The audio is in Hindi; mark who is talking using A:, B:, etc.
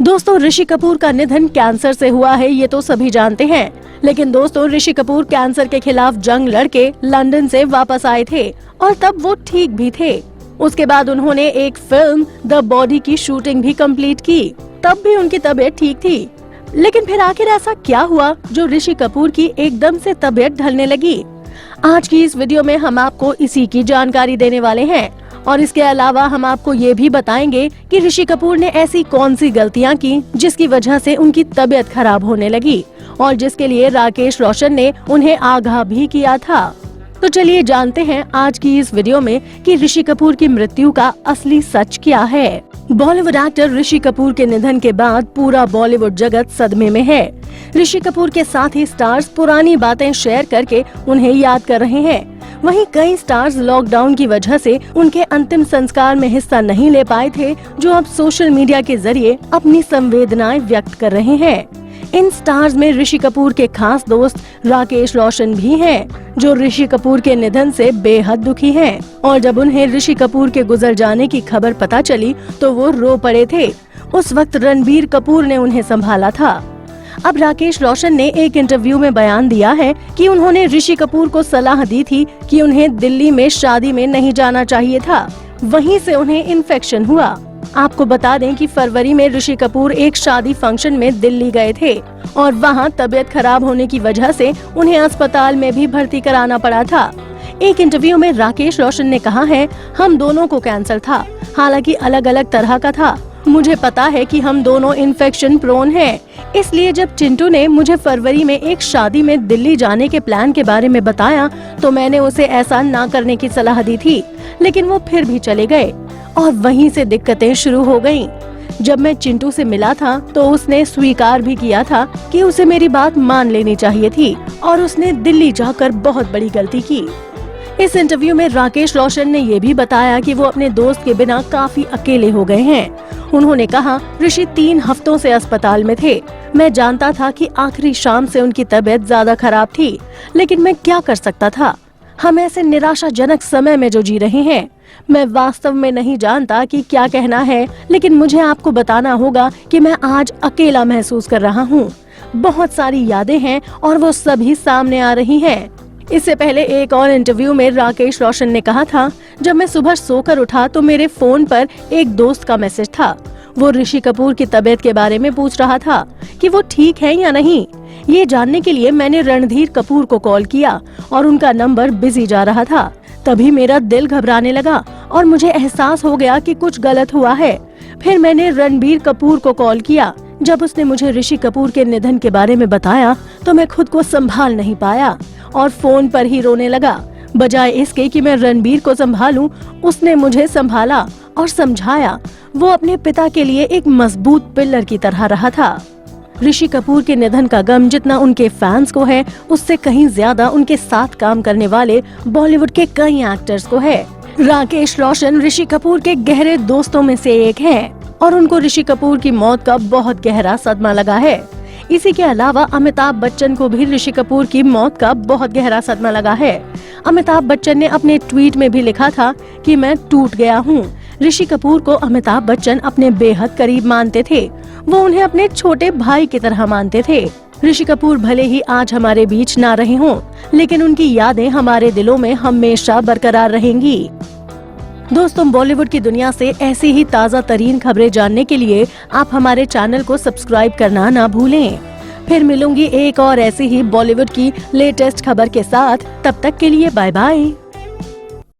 A: दोस्तों, ऋषि कपूर का निधन कैंसर से हुआ है, ये तो सभी जानते हैं। लेकिन दोस्तों, ऋषि कपूर कैंसर के खिलाफ जंग लड़के लंदन से वापस आए थे और तब वो ठीक भी थे। उसके बाद उन्होंने एक फिल्म द बॉडी की शूटिंग भी कंप्लीट की। तब भी उनकी तबीयत ठीक थी। लेकिन फिर आखिर ऐसा क्या हुआ जो ऋषि कपूर की एकदम से तबीयत ढलने लगी? आज की इस वीडियो में हम आपको इसी की जानकारी देने वाले हैं और इसके अलावा हम आपको ये भी बताएंगे कि ऋषि कपूर ने ऐसी कौन सी गलतियां की जिसकी वजह से उनकी तबीयत खराब होने लगी और जिसके लिए राकेश रोशन ने उन्हें आगाह भी किया था। तो चलिए जानते हैं आज की इस वीडियो में कि ऋषि कपूर की मृत्यु का असली सच क्या है। बॉलीवुड एक्टर ऋषि कपूर के निधन के बाद पूरा बॉलीवुड जगत सदमे में है। ऋषि कपूर के साथ ही स्टार्स पुरानी बातें शेयर करके उन्हें याद कर रहे हैं। वहीं कई स्टार्स लॉकडाउन की वजह से उनके अंतिम संस्कार में हिस्सा नहीं ले पाए थे, जो अब सोशल मीडिया के जरिए अपनी संवेदनाएं व्यक्त कर रहे हैं। इन स्टार्स में ऋषि कपूर के खास दोस्त राकेश रोशन भी हैं, जो ऋषि कपूर के निधन से बेहद दुखी हैं। और जब उन्हें ऋषि कपूर के गुजर जाने की खबर पता चली तो वो रो पड़े थे। उस वक्त रणबीर कपूर ने उन्हें संभाला था। अब राकेश रोशन ने एक इंटरव्यू में बयान दिया है कि उन्होंने ऋषि कपूर को सलाह दी थी कि उन्हें दिल्ली में शादी में नहीं जाना चाहिए था, वहीं से उन्हें इन्फेक्शन हुआ। आपको बता दें कि फरवरी में ऋषि कपूर एक शादी फंक्शन में दिल्ली गए थे और वहां तबीयत खराब होने की वजह से उन्हें अस्पताल में भी भर्ती कराना पड़ा था। एक इंटरव्यू में राकेश रोशन ने कहा है, हम दोनों को कैंसर था, हालांकि अलग अलग तरह का था। मुझे पता है कि हम दोनों इन्फेक्शन प्रोन हैं, इसलिए जब चिंटू ने मुझे फरवरी में एक शादी में दिल्ली जाने के प्लान के बारे में बताया तो मैंने उसे ऐसा ना करने की सलाह दी थी, लेकिन वो फिर भी चले गए और वहीं से दिक्कतें शुरू हो गयीं। जब मैं चिंटू से मिला था तो उसने स्वीकार भी किया था कि उसे मेरी बात मान लेनी चाहिए थी और उसने दिल्ली जाकर बहुत बड़ी गलती की। इस इंटरव्यू में राकेश रोशन ने ये भी बताया कि वो अपने दोस्त के बिना काफी अकेले हो गए हैं। उन्होंने कहा, ऋषि 3 हफ्तों से अस्पताल में थे। मैं जानता था कि आखिरी शाम से उनकी तबीयत ज्यादा खराब थी, लेकिन मैं क्या कर सकता था। हम ऐसे निराशाजनक समय में जो जी रहे हैं। मैं वास्तव में नहीं जानता कि क्या कहना है, लेकिन मुझे आपको बताना होगा कि मैं आज अकेला महसूस कर रहा हूँ। बहुत सारी यादें हैं और वो सभी सामने आ रही हैं। इससे पहले एक और इंटरव्यू में राकेश रोशन ने कहा था, जब मैं सुबह सोकर उठा तो मेरे फोन पर एक दोस्त का मैसेज था। वो ऋषि कपूर की तबीयत के बारे में पूछ रहा था कि वो ठीक है या नहीं। ये जानने के लिए मैंने रणधीर कपूर को कॉल किया और उनका नंबर बिजी जा रहा था। तभी मेरा दिल घबराने लगा और मुझे एहसास हो गया कि कुछ गलत हुआ है। फिर मैंने रणबीर कपूर को कॉल किया। जब उसने मुझे ऋषि कपूर के निधन के बारे में बताया तो मैं खुद को संभाल नहीं पाया और फोन पर ही रोने लगा। बजाय इसके कि मैं रणबीर को संभालूं, उसने मुझे संभाला और समझाया। वो अपने पिता के लिए एक मजबूत पिलर की तरह रहा था। ऋषि कपूर के निधन का गम जितना उनके फैंस को है, उससे कहीं ज्यादा उनके साथ काम करने वाले बॉलीवुड के कई एक्टर्स को है। राकेश रोशन ऋषि कपूर के गहरे दोस्तों में से एक हैं और उनको ऋषि कपूर की मौत का बहुत गहरा सदमा लगा है। इसी के अलावा अमिताभ बच्चन को भी ऋषि कपूर की मौत का बहुत गहरा सदमा लगा है। अमिताभ बच्चन ने अपने ट्वीट में भी लिखा था कि मैं टूट गया हूँ। ऋषि कपूर को अमिताभ बच्चन अपने बेहद करीब मानते थे। वो उन्हें अपने छोटे भाई की तरह मानते थे। ऋषि कपूर भले ही आज हमारे बीच ना रहे हों, लेकिन उनकी यादें हमारे दिलों में हमेशा बरकरार रहेंगी। दोस्तों, बॉलीवुड की दुनिया से ऐसी ही ताज़ा तरीन खबरें जानने के लिए आप हमारे चैनल को सब्सक्राइब करना ना भूलें। फिर मिलूंगी एक और ऐसी ही बॉलीवुड की लेटेस्ट खबर के साथ। तब तक के लिए बाय बाय।